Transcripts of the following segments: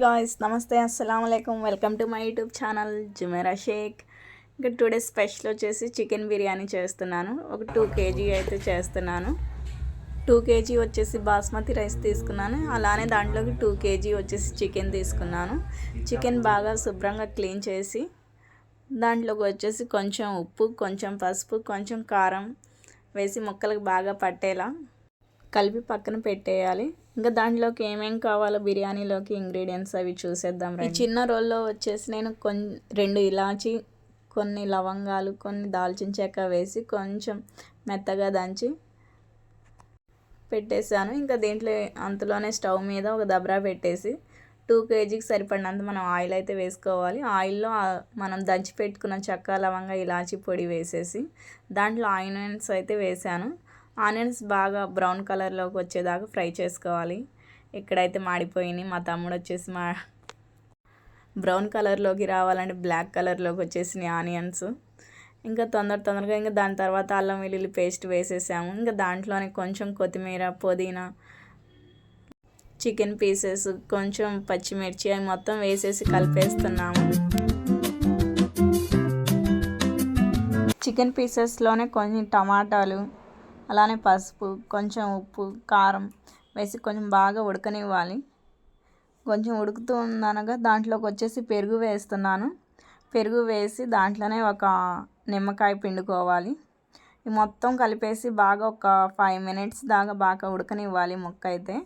Guys, నమస్తే, అస్సలాముఅలైకుం. Welcome to my YouTube channel జుమేరా షేక్. ఇంకా టుడే స్పెషల్ వచ్చేసి చికెన్ బిర్యానీ చేస్తున్నాను. ఒక 2 kg అయితే చేస్తున్నాను. 2 kg వచ్చేసి బాస్మతి రైస్ తీసుకున్నాను. అలానే దాంట్లోకి 2 kg వచ్చేసి చికెన్ తీసుకున్నాను. చికెన్ బాగా శుభ్రంగా క్లీన్ చేసి దాంట్లోకి వచ్చేసి కొంచెం ఉప్పు, కొంచెం పసుపు, కొంచెం కారం వేసి ముక్కలకు బాగా పట్టేలా కలిపి పక్కన పెట్టేయాలి. ఇంకా దాంట్లోకి ఏమేం కావాలో బిర్యానీలోకి ఇంగ్రీడియంట్స్ అవి చూసేద్దాం. ఈ చిన్న రోల్లో వచ్చేసి నేను 2 ఇలాచి, కొన్ని లవంగాలు, కొన్ని దాల్చిన చెక్క వేసి కొంచెం మెత్తగా దంచి పెట్టేశాను. ఇంకా దీంట్లో అంతలోనే స్టవ్ మీద ఒక దబ్రా పెట్టేసి 2 kgకి సరిపడినంత మనం ఆయిల్ అయితే వేసుకోవాలి. ఆయిల్లో మనం దంచి పెట్టుకున్న చెక్క, లవంగా, ఇలాచి పొడి వేసేసి దాంట్లో ఆనియన్స్ అయితే వేసాను. ఆనియన్స్ బాగా బ్రౌన్ కలర్లోకి వచ్చేదాకా ఫ్రై చేసుకోవాలి. ఇక్కడైతే మాడిపోయినాయి. మా తమ్ముడు వచ్చేసి బ్రౌన్ కలర్లోకి రావాలంటే బ్లాక్ కలర్లోకి వచ్చేసినాయి ఆనియన్స్. ఇంకా తొందరగా ఇంకా దాని తర్వాత అల్లం వెల్లుల్లి పేస్ట్ వేసేసాము. ఇంకా దాంట్లోనే కొంచెం కొత్తిమీర, పుదీనా, చికెన్ పీసెస్, కొంచెం పచ్చిమిర్చి అవి మొత్తం వేసేసి కలిపేస్తున్నాము. చికెన్ పీసెస్లోనే కొన్ని టమాటాలు, అలానే పసుపు, కొంచెం ఉప్పు, కారం వేసి కొంచెం బాగా ఉడకనివ్వాలి. కొంచెం ఉడుకుతూ ఉందనగా దాంట్లోకి వచ్చేసి పెరుగు వేస్తున్నాను. పెరుగు వేసి దాంట్లోనే ఒక నిమ్మకాయ పిండుకోవాలి. ఈ మొత్తం కలిపేసి బాగా ఒక 5 minutes దాకా బాగా ఉడకనివ్వాలి ముక్క అయితే.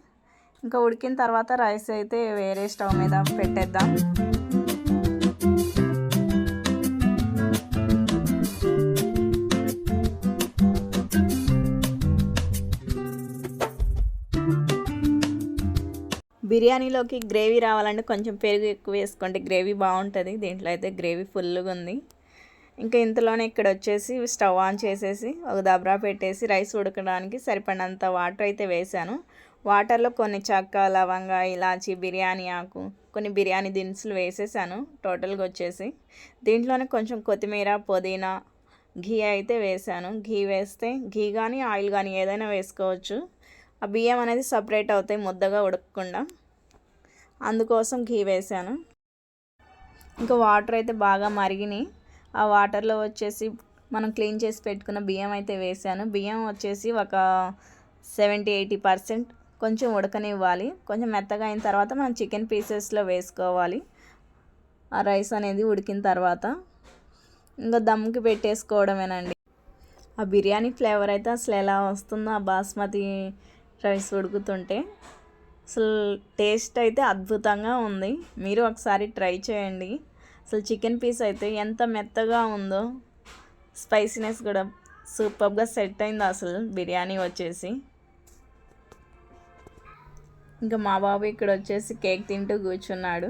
ఇంకా ఉడికిన తర్వాత రైస్ అయితే వేరే స్టవ్ మీద పెట్టేద్దాం. బిర్యానీలోకి గ్రేవీ రావాలంటే కొంచెం పెరుగు ఎక్కువ వేసుకోండి, గ్రేవీ బాగుంటుంది. దీంట్లో అయితే గ్రేవీ ఫుల్గా ఉంది. ఇంకా ఇంతలోనే ఇక్కడ వచ్చేసి స్టవ్ ఆన్ చేసేసి ఒక దబ్రా పెట్టేసి రైస్ ఉడకడానికి సరిపడినంత వాటర్ అయితే వేసాను. వాటర్లో కొన్ని చెక్క, లవంగా, ఇలాచి, బిర్యానీ ఆకు, కొన్ని బిర్యానీ దినుసులు వేసేసాను. టోటల్గా వచ్చేసి దీంట్లోనే కొంచెం కొత్తిమీర, పుదీనా, ఘీ అయితే వేసాను. ఘీ వేస్తే ఘీ కానీ ఆయిల్ కానీ ఏదైనా వేసుకోవచ్చు. ఆ బియ్యం అనేది సపరేట్ అవుతాయి ముద్దగా ఉడకకుండా, అందుకోసం ఘీ వేసాను. ఇంకా వాటర్ అయితే బాగా మరిగినాయి. ఆ వాటర్లో వచ్చేసి మనం క్లీన్ చేసి పెట్టుకున్న బియ్యం అయితే వేసాను. బియ్యం వచ్చేసి ఒక 70-80% కొంచెం ఉడకనివ్వాలి. కొంచెం మెత్తగా అయిన తర్వాత మనం చికెన్ పీసెస్లో వేసుకోవాలి. ఆ రైస్ అనేది ఉడికిన తర్వాత ఇంకా దమ్కి పెట్టేసుకోవడమేనండి. ఆ బిర్యానీ ఫ్లేవర్ అయితే అసలు ఎలా వస్తుందో ఆ బాస్మతి రైస్ ఉడుకుతుంటే, అసలు టేస్ట్ అయితే అద్భుతంగా ఉంది. మీరు ఒకసారి ట్రై చేయండి. అసలు చికెన్ పీస్ అయితే ఎంత మెత్తగా ఉందో, స్పైసీనెస్ కూడా సూపర్గా సెట్ అయింది అసలు బిర్యానీ వచ్చేసి. ఇంకా మా బాబు ఇక్కడ వచ్చేసి కేక్ తింటూ కూర్చున్నాడు.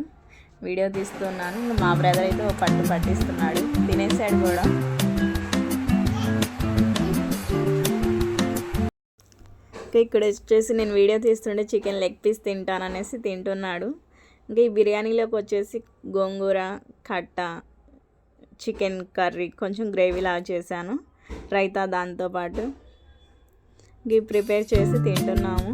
వీడియో తీస్తున్నాను. ఇంకా మా బ్రదర్ అయితే ఒక పట్టు పట్టిస్తున్నాడు. తినేసాడు కూడా. ఇక్కడ వచ్చేసి నేను వీడియో తీస్తుంటే చికెన్ లెగ్ పీస్ తింటాననేసి తింటున్నాడు. ఇంకా ఈ బిర్యానీలోకి వచ్చేసి గోంగూర, కట్ట, చికెన్ కర్రీ, కొంచెం గ్రేవీలా చేశాను, రైతా దాంతోపాటు ఇవి ప్రిపేర్ చేసి తింటున్నాము.